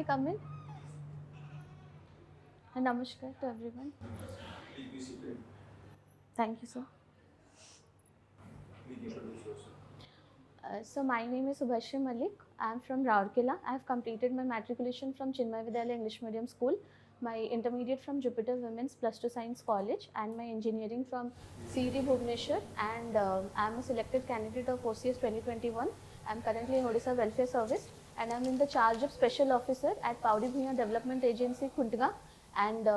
I come in? Namaskar to everyone. Thank you, sir. So my name is Subhashree Mallick. I am from Rourkela. I have completed my matriculation from Chinmay Vidyalaya English Medium School, my intermediate from Jupiter Women's +2 Science College, and my engineering from CET Bhubaneswar. And I am a selected candidate of OCS 2021. I am currently in Odisha Welfare Service, and I am in the charge of Special Officer at Paudi Bhuiyan Development Agency, Khuntiga, and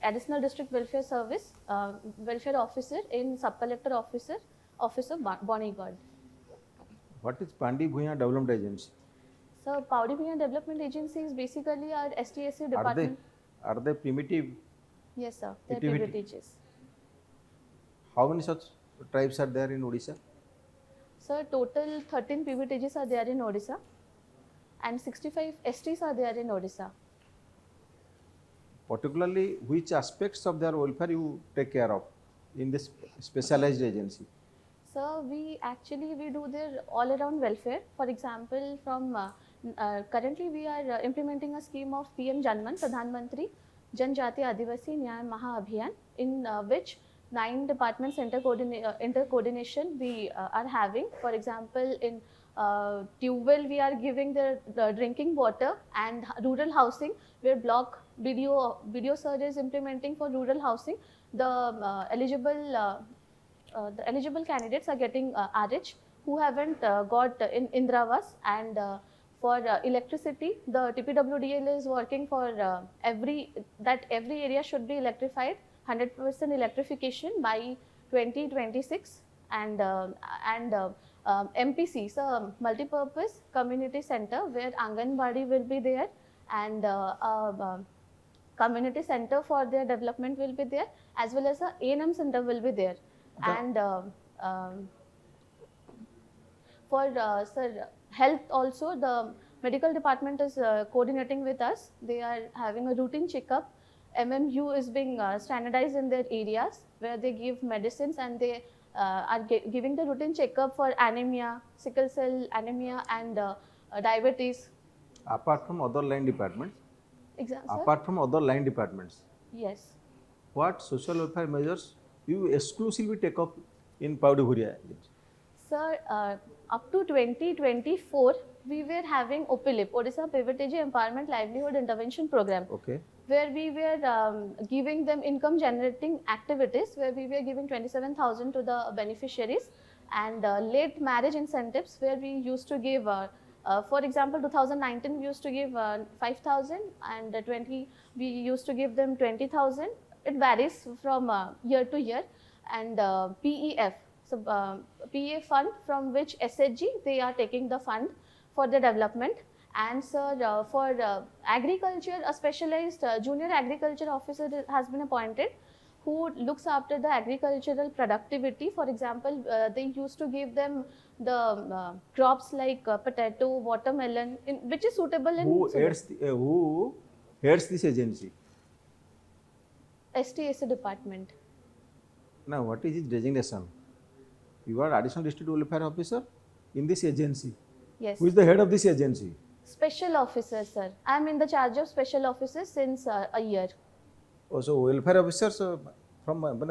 Additional District Welfare Service, Welfare Officer in Sub-Collector Office of Bonigod. What is Pandi Bhuiyan Development Agency? So, Paudi Bhuiyan Development Agency is basically our STSC department. Are they primitive? Yes, sir. They are PVTGs. How many such tribes are there in Odisha? So, total 13 PVTGs are there in Odisha, and 65 STs are there in Odisha. Particularly, which aspects of their welfare you take care of in this specialized agency? So, we do their all around welfare. For example, from currently we are implementing a scheme of PM Janman, Pradhan Mantri Janjati Adivasi Nyay Maha Abhiyan, in which 9 departments inter-coordination we are having. For example, in tube we are giving the drinking water, and rural housing where block video surge is implementing for rural housing. The eligible candidates are getting RH who haven't got in Indravas, and for electricity, the TPWDL is working for every area should be electrified, 100% electrification by 2026, and MPC, so multi-purpose community center where Anganwadi will be there, and community center for their development will be there, as well as a A&M center will be there. And for sir, health also, the medical department is coordinating with us. They are having a routine checkup. MMU is being standardized in their areas where they give medicines, and they are giving the routine checkup for anemia, sickle cell anemia, and diabetes. Apart from other line departments? Apart from other line departments? Yes. What social welfare measures you exclusively take up in Paudi Bhuiyan? Sir, up to 2024, we were having OPLIP, Odisha PVTG Empowerment Livelihood Intervention Program, where we were giving them income generating activities, where we were giving 27,000 to the beneficiaries, and late marriage incentives, where we used to give, for example, 2019 we used to give 5,000, and 20 we used to give them 20,000. It varies from year to year. And PEF, so PA fund, from which SHG they are taking the fund for the development. And sir, for agriculture, a specialized junior agriculture officer has been appointed who looks after the agricultural productivity. For example, they used to give them the crops like potato, watermelon, which is suitable in who heads this agency? STSC department. Now, what is its designation? You are Additional District Welfare Officer in this agency. Yes. Who is the head of this agency? Special Officer, sir. I am in the charge of Special Officers since a year. Oh, so welfare officers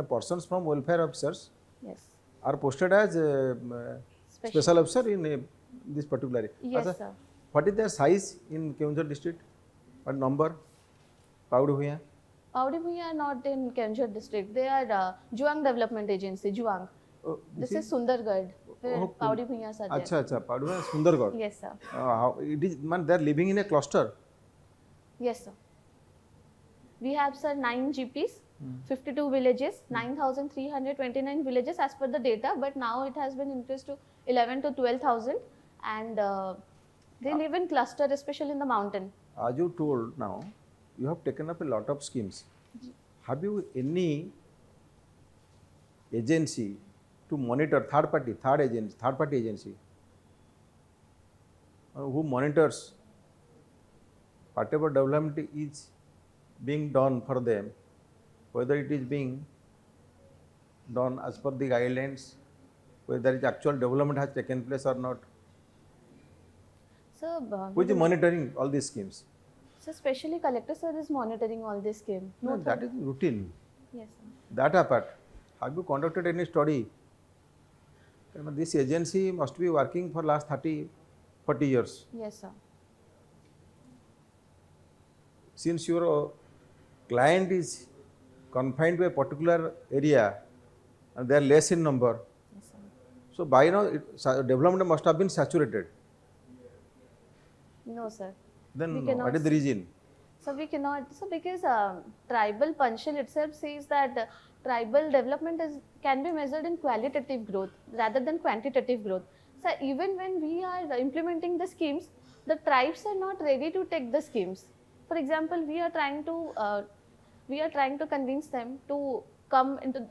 persons from welfare officers, yes, are posted as special officer in this particular area. Yes, sir. What is their size in Keonjhar district? What number? Paudi Bhuiyan? Paudi Bhuiyan are not in Keonjhar district. They are Juang Development Agency, Juang. This is Sundargarh, where Paudi Bhuiyan are there. Acha, Paudi Bhuiyan, Sundargarh. Yes, sir. It is, they are living in a cluster? Yes, sir. We have, sir, 9 GPs, 52 villages, 9,329 villages as per the data, but now it has been increased to 11 to 12,000, and they live in cluster, especially in the mountain. As you told now, you have taken up a lot of schemes. Have you any agency to monitor, third party agency who monitors whatever development is being done for them, whether it is being done as per the guidelines, whether its actual development has taken place or not? So, who is monitoring all these schemes? So especially collector sir is monitoring all this scheme. No, that is routine. Yes, sir. That apart, have you conducted any study? This agency must be working for last 30, 40 years. Yes, sir. Since your client is confined to a particular area and they are less in number, Yes, sir. so by now development must have been saturated. No, sir. Then We what is the reason? So we cannot. So because tribal Panchal itself says that tribal development can be measured in qualitative growth rather than quantitative growth. So even when we are implementing the schemes, the tribes are not ready to take the schemes. For example, we are trying to convince them to come into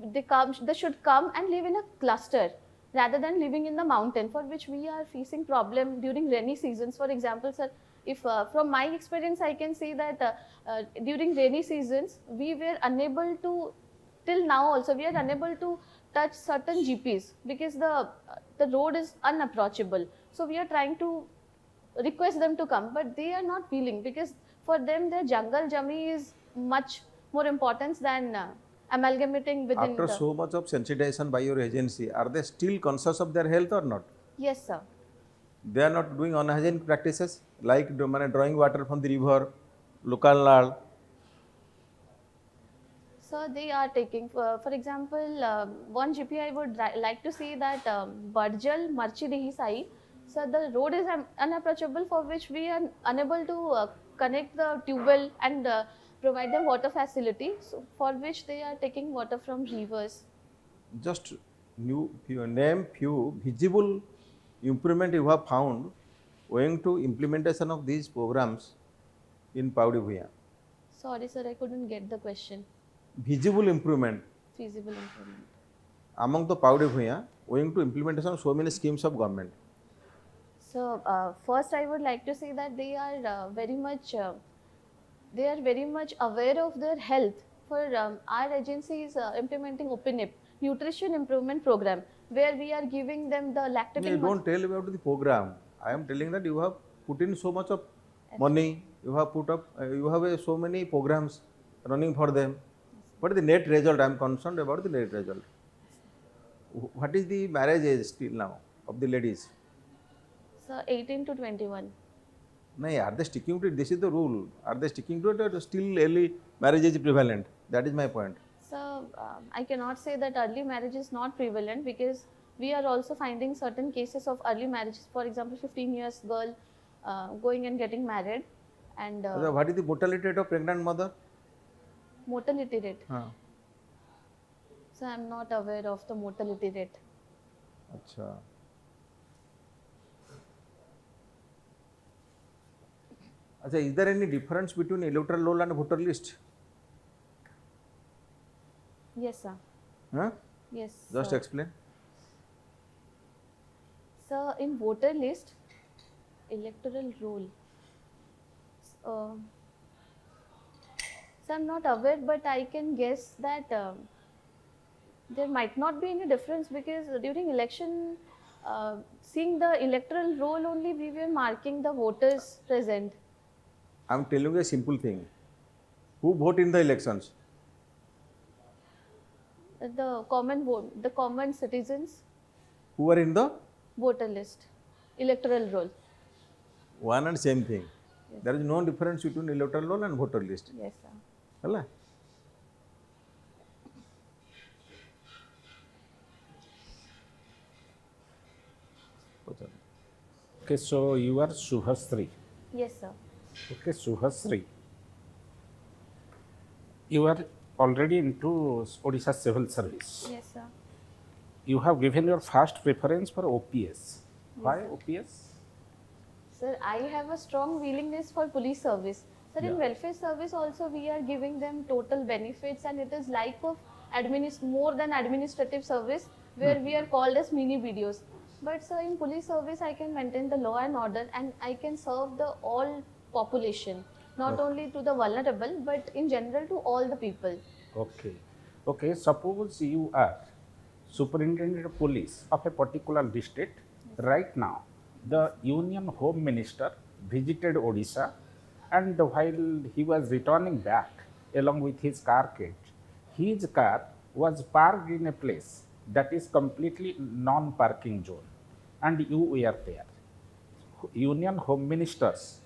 they should come and live in a cluster rather than living in the mountain, for which we are facing problem during rainy seasons. For example, sir, if from my experience I can say that during rainy seasons we were unable to, till now also we are unable to touch certain GPs because the road is unapproachable. So we are trying to request them to come, but they are not willing because for them the jungle jummy is much more important than amalgamating within After so much of sensitization by your agency, are they still conscious of their health or not? Yes, sir. They are not doing unhygienic practices like drawing water from the river, local nal. So they are taking, for example, one GP I would like to say that Barjal Marchidihi Sai. So the road is unapproachable, for which we are unable to connect the tube well and provide them water facility. So for which they are taking water from rivers. Just name few visible improvement you have found owing to implementation of these programs in Paudi Bhuya. Sorry, sir, I couldn't get the question. Visible improvement Feasible improvement. among the Paudi Bhuya owing to implementation of so many schemes of government. So first, I would like to say that they are very much aware of their health. For our agency is implementing OPNIP, Nutrition Improvement Program, where we are giving them the lactating. Don't tell about the program. I am telling that you have put in so much of money. You have put up. You have so many programs running for them. What is the net result? I am concerned about the net result. What is the marriage age still now of the ladies? So 18 to 21. No, are they sticking to it? This is the rule. Are they sticking to it or still early marriage is prevalent? That is my point. So I cannot say that early marriage is not prevalent, because we are also finding certain cases of early marriage. For example, 15 years girl going and getting married. And what is the mortality rate of pregnant mother? Mortality rate. So I am not aware of the mortality rate. Achha. Is there any difference between electoral roll and voter list? Yes, sir. Yes. Just sir. explain. So in voter list, electoral roll. So I'm not aware, but I can guess that there might not be any difference, because during election, seeing the electoral roll only, we were marking the voters present. I am telling you a simple thing. Who vote in the elections? The common citizens. Who are in the voter list, electoral roll. One and same thing. Yes. There is no difference between electoral roll and voter list. Yes, sir. Hala? Okay, so you are Subhashree. Yes, sir. Okay, Subhashree. You are already into Odisha Civil Service. Yes, sir. You have given your first preference for OPS. Yes, why sir. OPS? Sir, I have a strong willingness for police service. Sir, in welfare service also we are giving them total benefits, and it is like of more than administrative service, where we are called as mini BDOs. But sir, in police service I can maintain the law and order, and I can serve the all population, not only to the vulnerable, but in general to all the people. Okay. Okay, suppose you are superintendent of police of a particular district. Right now, the Union Home Minister visited Odisha And while he was returning back along with his car kit, his car was parked in a place that is completely non-parking zone, and you were there. Union Home Minister's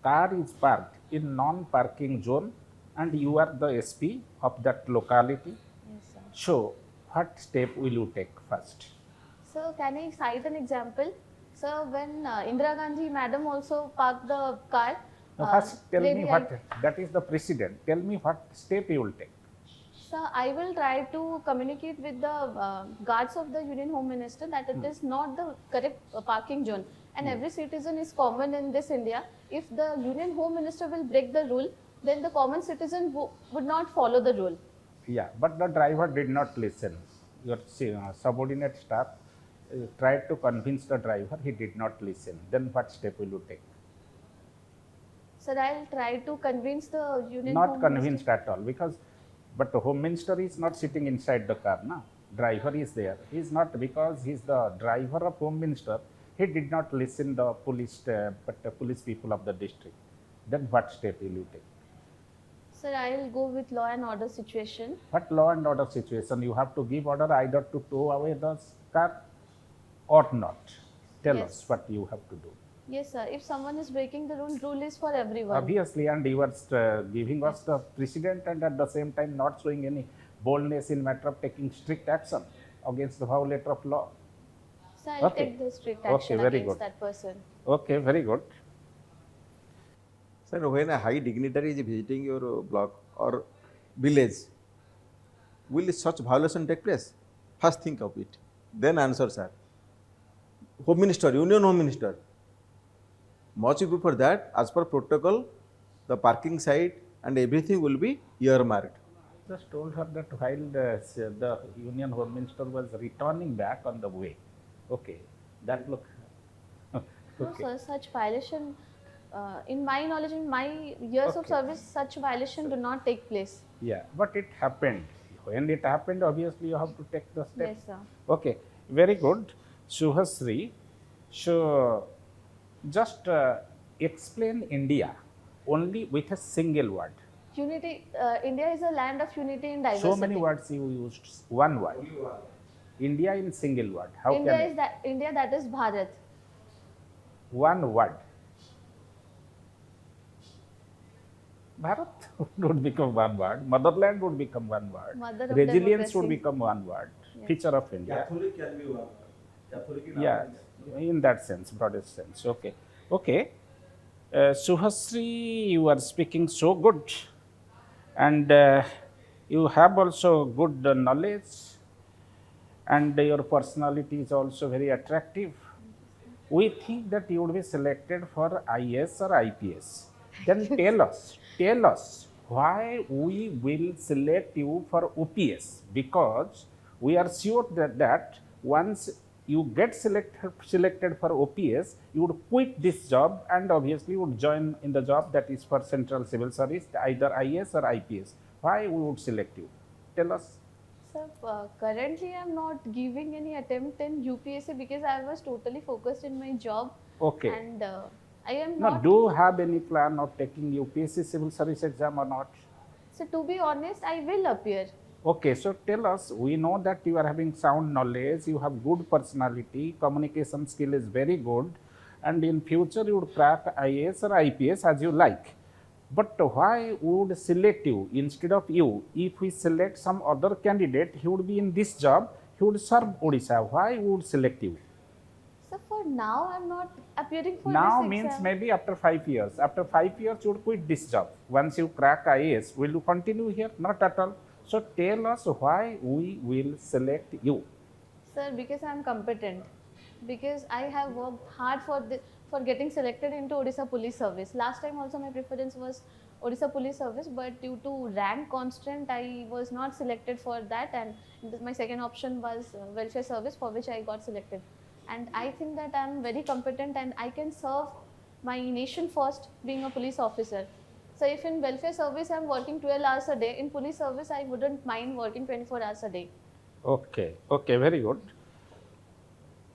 car is parked in non-parking zone, and you are the SP of that locality. Yes, sir. So, what step will you take first? So can I cite an example? So when Indira Gandhi madam also parked the car, Now, first tell me lady, what, that is the precedent. Tell me what step you will take. so I will try to communicate with the guards of the Union Home Minister that it is not the correct parking zone, and every citizen is common in this India. If the Union Home Minister will break the rule, then the common citizen would not follow the rule. Yeah, but the driver did not listen. Your subordinate staff tried to convince the driver, he did not listen. Then what step will you take? So I'll try to convince the Union Not Home convinced Minister. at all, because but the Home Minister is not sitting inside the car, na? Driver is there. He is not, because he is the driver of Home Minister. He did not listen the police, but the police people of the district. Then what step will you take? Sir, I'll go with law and order situation. What law and order situation? You have to give order either to tow away the car or not. Tell Yes. us what you have to do. Yes, sir. If someone is breaking the rule is for everyone. Obviously, and you are giving us the precedent, and at the same time not showing any boldness in matter of taking strict action against the violator of law. So I'll Okay. take the strict Okay, action very against good. that person. Okay, very good. Sir, when a high dignitary is visiting your block or village, will such violation take place? First think of it, then answer, sir. Home Minister, Union Home Minister. Much before that, as per protocol, the parking site and everything will be earmarked. Just told her that while the Union Home Minister was returning back on the way. Okay, that look. No, Okay. sir, such violation, in my knowledge, in my years of Okay. service, such violation do not take place. Yeah, but it happened. When it happened, obviously you have to take the step. Yes, sir. Okay, very good. Subhashree, so just explain India only with a single word. Unity, India is a land of unity and diversity. So many words you used, one word. India in single word. How India can is that India, that is Bharat. one word? Bharat would become one word. Motherland would become one word. Mother of Resilience would democracy. become one word. Yes. Feature of India. Catholic can be one. Catholic in Yeah, our in that sense, broadest sense. Okay. Okay. Subhashree, you are speaking so good, and you have also good knowledge, and your personality is also very attractive. We think that you would be selected for IS or IPS. Then tell us why we will select you for OPS, because we are sure that once you get selected for OPS, you would quit this job and obviously would join in the job that is for Central Civil Service, either IS or IPS. Why we would select you? Tell us. Sir, currently I'm not giving any attempt in UPSC because I was totally focused in my job. Okay. And I am Now, not. do you have any plan of taking UPSC Civil Service exam or not? So to be honest, I will appear. Okay, so tell us, we know that you are having sound knowledge, you have good personality, communication skill is very good, and in future you would crack IAS or IPS as you like. But why would select you instead of you? If we select some other candidate, he would be in this job, he would serve Odisha. Why would select you? So for now, I'm not appearing for Now this means exam. maybe after 5 years. After 5 years, you would quit this job. Once you crack IAS, will you continue here? Not at all. So tell us why we will select you. Sir, because I'm competent. Because I have worked hard for getting selected into Odisha Police Service. Last time also my preference was Odisha Police Service, but due to rank constraint, I was not selected for that, and my second option was Welfare Service, for which I got selected. And I think that I'm very competent and I can serve my nation first, being a police officer. So if in Welfare Service I'm working 12 hours a day, in Police Service I wouldn't mind working 24 hours a day. Okay, okay, very good.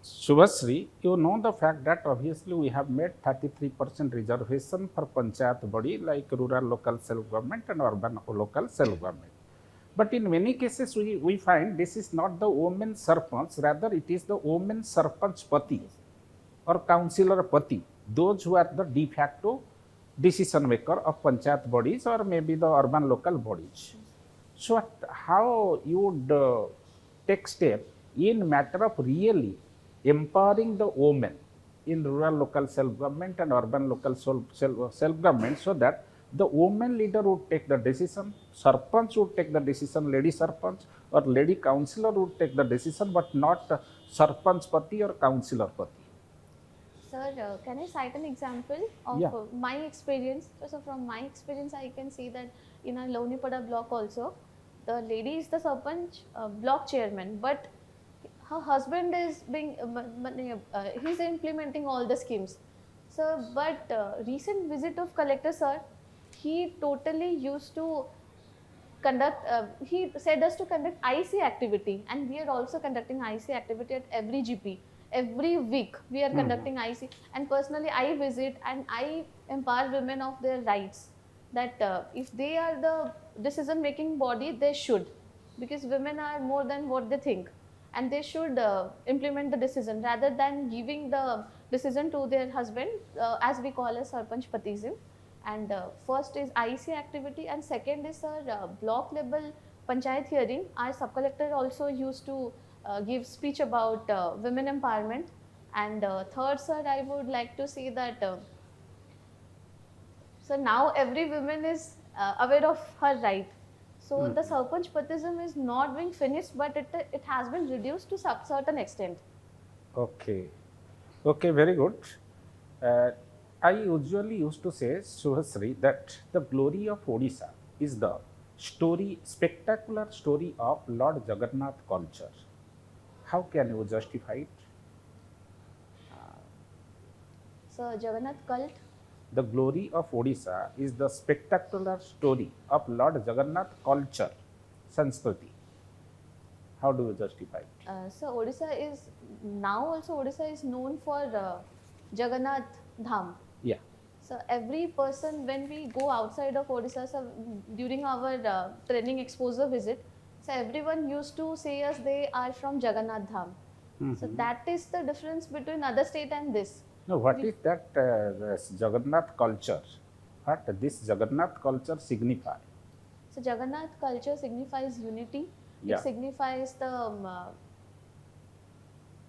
Subhashree, you know the fact that obviously we have made 33% reservation for panchayat body like rural local self-government and urban local self-government. But in many cases, we find this is not the women sarpanch, rather it is the women sarpanch pati or councillor pati, those who are the de facto decision maker of panchayat bodies or maybe the urban local bodies. So, how you would take step in matter of really empowering the women in rural local self-government and urban local self-government so that the woman leader would take the decision, sarpanch would take the decision, lady sarpanch or lady councillor would take the decision, but not sarpanch pati or councillor pati. Sir, can I cite an example of Yeah. my experience? So from my experience, I can see that in our Lonipada block also, the lady is the Sarpanch block chairman, but her husband is being, he's implementing all the schemes. So, but recent visit of collector sir, he totally used to conduct, he said us to conduct IC activity, and we are also conducting IC activity at every GP. Every week we are conducting IC, and personally I visit and I empower women of their rights, that if they are the decision making body, they should, because women are more than what they think, and they should implement the decision rather than giving the decision to their husband, as we call as sarpanch patism. And first is IC activity, and second is block level panchayat hearing. Our sub collector also used to give speech about women empowerment. And third, sir, I would like to say that so now every woman is aware of her right. So the sarpanch patism is not being finished, but it has been reduced to some certain extent. Okay. Okay, very good. Uh, I usually used to say, Subhashree, that the glory of Odisha is the story, spectacular story of Lord Jagannath culture. How can you justify it? So Jagannath cult. The glory of Odisha is the spectacular story of Lord Jagannath culture, Sanskriti. How do you justify it? So Odisha is now also Odisha is known for Jagannath Dham. Yeah. So every person, when we go outside of Odisha, so during our training exposure visit, so everyone used to say us they are from Jagannath Dham. So that is the difference between other state and this. Now, what is that this Jagannath culture? What this Jagannath culture signify? So Jagannath culture signifies unity. Yeah. It signifies the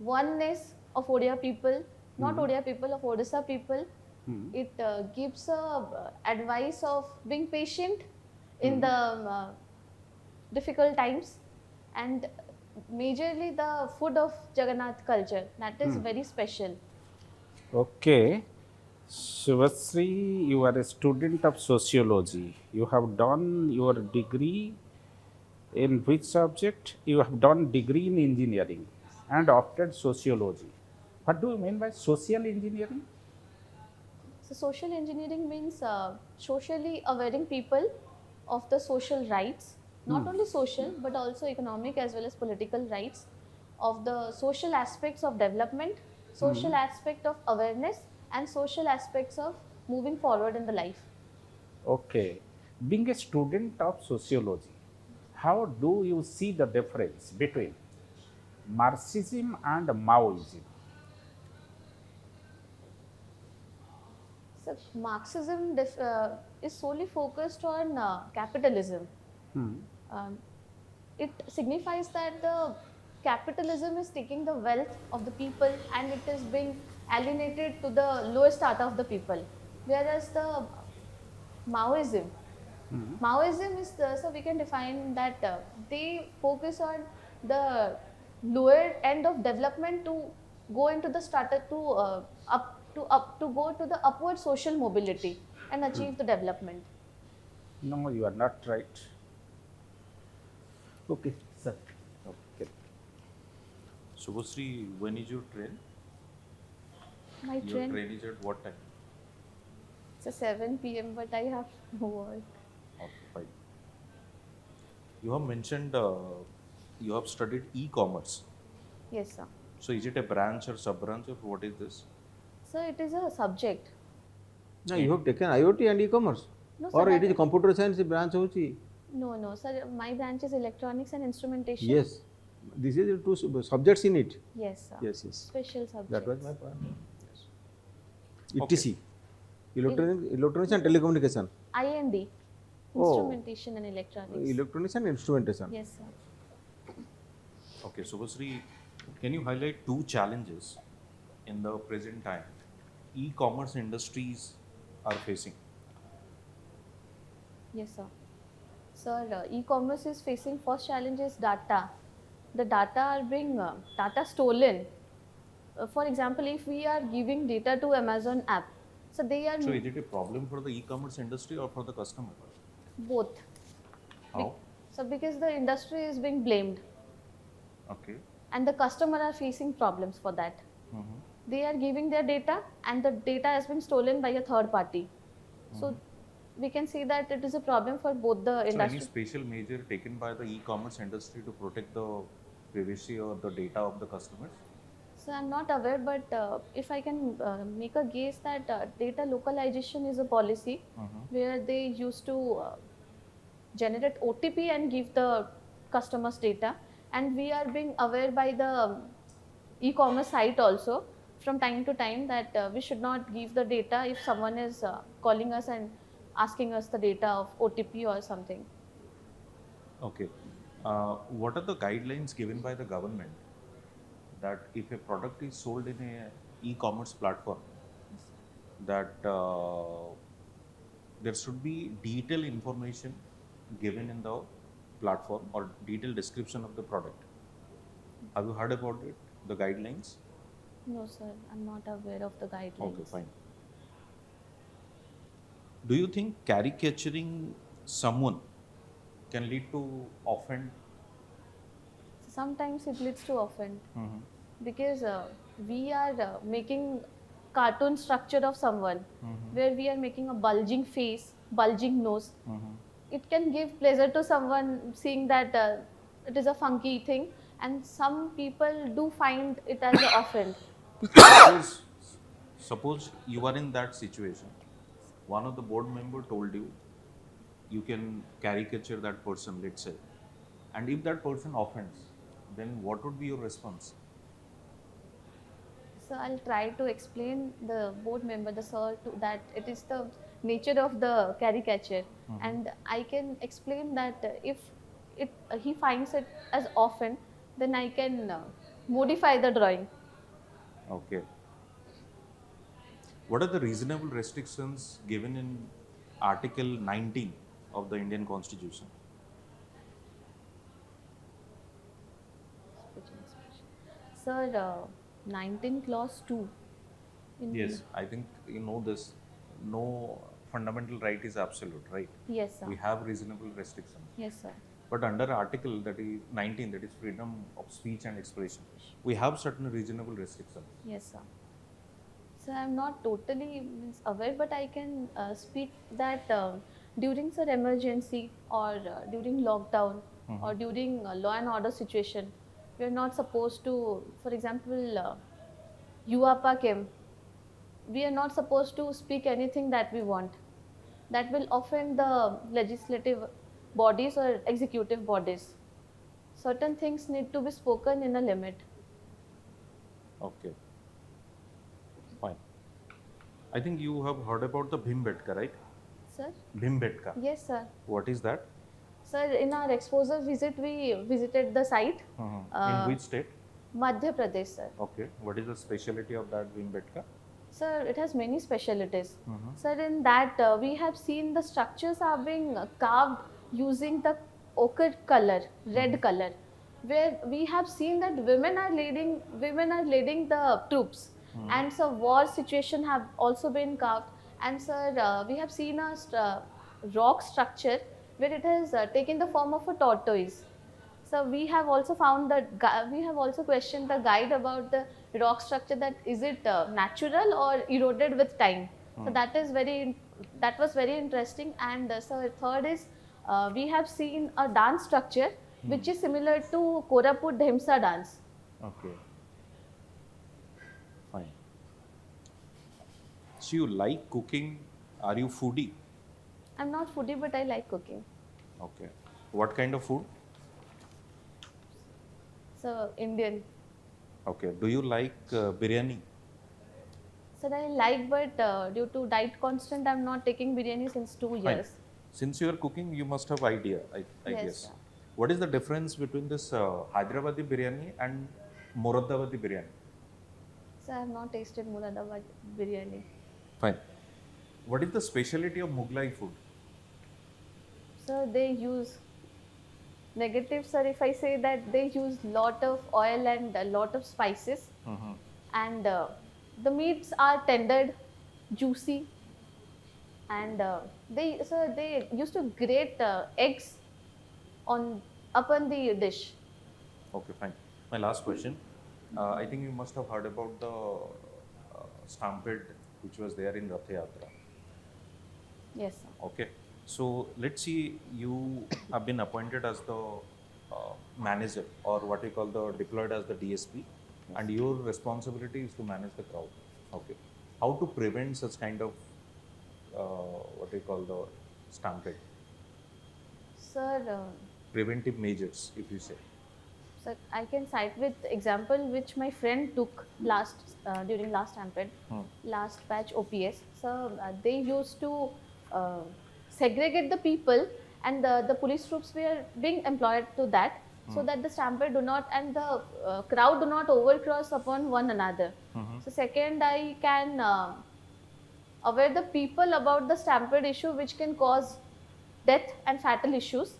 oneness of Odia people, not Odia people, of Odisha people. It gives advice of being patient in the difficult times, and majorly the food of Jagannath culture, that is very special. Okay. Subhashree, you are a student of sociology. You have done your degree in which subject? You have done degree in engineering and opted sociology. What do you mean by social engineering? So social engineering means socially awareing people of the social rights, not only social but also economic as well as political rights, of the social aspects of development, social aspect of awareness, and social aspects of moving forward in the life. Okay. Being a student of sociology, how do you see the difference between Marxism and Maoism? So Marxism is solely focused on capitalism. Um, it signifies that the capitalism is taking the wealth of the people and it is being alienated to the lowest strata of the people. Whereas the Maoism, Maoism is so we can define that they focus on the lower end of development to go into the strata to to go to the upward social mobility and achieve the development. No, you are not right. Okay, sir. Okay. Subhashree, when is your train? My Your train, train is at what time? it's a 7 p.m. but I have work. Okay, fine. You have mentioned you have studied e-commerce. Yes, sir. So is it a branch or sub-branch, or what is this? So it is a subject. No, you have taken IoT and e-commerce, No, or sir, it is computer science branch hochi. no, sir. My branch is electronics and instrumentation. Yes, this is the two subjects in it. Yes, sir. Yes, yes. Special subject. That was my point. Okay. ETC, electronics and telecommunication. IND, Oh. instrumentation and electronics. Electronics and instrumentation. Yes, sir. Okay, Subhashree, can you highlight two challenges in the present time e-commerce industries are facing? Yes, sir. Sir, e-commerce is facing first challenge is data. The data are being data stolen. For example, if we are giving data to Amazon app, so they are So is it a problem for the e-commerce industry or for the customer? both. How? So because the industry is being blamed Okay. and the customer are facing problems for that. Mhm. They are giving their data and the data has been stolen by a third party. So we can see that it is a problem for both the So industry. any special measure taken by the e-commerce industry to protect the privacy or the data of the customers? So I'm not aware, but if I can make a guess that data localization is a policy where they used to generate OTP and give the customers data, and we are being aware by the e-commerce site also from time to time that we should not give the data if someone is calling us and asking us the data of OTP or something. Okay. What are the guidelines given by the government that if a product is sold in a e-commerce platform, that there should be detailed information given in the platform or detailed description of the product? Have you heard about it, the guidelines? No, sir, I'm not aware of the guidelines. Okay, fine. Do you think caricaturing someone can lead to offend? Sometimes it leads to offend because we are making cartoon structure of someone where we are making a bulging face, bulging nose. It can give pleasure to someone seeing that it is a funky thing, and some people do find it as an offend. Suppose you are in that situation. One of the board member told you you can caricature that person, let's say, and if that person offends, then what would be your response? So I'll try to explain the board member, the sir, to that it is the nature of the caricature, and I can explain that if he finds it as often, then I can modify the drawing. Okay. What are the reasonable restrictions given in Article 19 of the Indian Constitution? Sir, 19 clause 2. Yes, I think you know this. No fundamental right is absolute, right? Yes, sir. We have reasonable restrictions. Yes, sir. But under Article that is 19, that is freedom of speech and expression, we have certain reasonable restrictions. Yes, sir. So I'm not totally aware, but I can speak that during sir emergency or during lockdown or during law and order situation, we are not supposed to, for example, UAPA came. We are not supposed to speak anything that we want. That will offend the legislative bodies or executive bodies. Certain things need to be spoken in a limit. Okay. Fine. I think you have heard about the Bhimbetka, right? Sir? Bhimbetka. Yes, sir. What is that? Sir, in our exposure visit, we visited the site. In which state? Madhya Pradesh, sir. Okay. What is the speciality of that Bhimbetka? Sir, it has many specialties. Sir, in that we have seen the structures are being carved using the ochre color, red color, where we have seen that women are leading the troops, and so war situation have also been carved. And sir, we have seen a rock structure where it has taken the form of a tortoise. So we have also found that we have also questioned the guide about the rock structure, that is it natural or eroded with time. So that was very interesting. And so third is we have seen a dance structure which is similar to Koraput Dhemsa dance. Okay. So you like cooking? Are you foodie? I'm not foodie, but I like cooking. Okay. What kind of food? So Indian. Okay. Do you like biryani? So I like, but due to diet constant, I'm not taking biryani since 2 years. Fine. Since you are cooking, you must have idea, I Yes, guess. sir. What is the difference between this Hyderabadi biryani and Moradabadi biryani? So I have not tasted Muradabad biryani. Fine. What is the specialty of Mughlai food? So they use negative, sir, if I say that they use lot of oil and a lot of spices, and the meats are tendered, juicy, and they used to grate eggs on upon the dish. Okay, fine. My last question. I think you must have heard about the stampede which was there in Rath Yatra. Yes, sir. Okay. So let's see, you have been appointed as the manager, or what we call the deployed as the DSP, and your responsibility is to manage the crowd. Okay. How to prevent such kind of what we call the stampede? Sir, Preventive measures, if you say. sir, I can cite with example which my friend took during last stampede, last batch OPS. So they used to segregate the people, and the police troops were being employed to that, so that the stampede do not and the crowd do not overcross upon one another. So second, I can aware the people about the stampede issue which can cause death and fatal issues.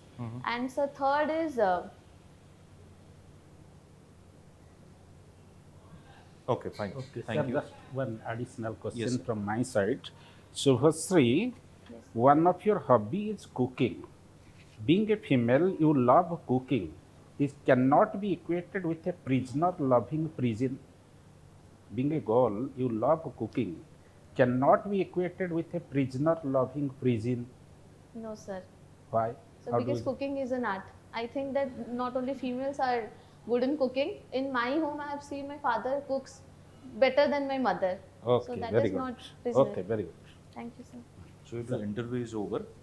And so third is Okay, fine. Okay, Thank sir, you. just one additional question Yes, sir. from my side. Subhashree, yes. one of your hobby is cooking. Being a female, you love cooking. This cannot be equated with a prisoner loving prison. Being a girl, you love cooking. Cannot be equated with a prisoner loving prison. No, sir. Why? So How do because you? cooking is an art. I think that not only females are good in cooking. In my home, I have seen my father cooks better than my mother. So Okay, that very is good. not prisoner. Okay, very good. Thank you, sir. So if the interview is over,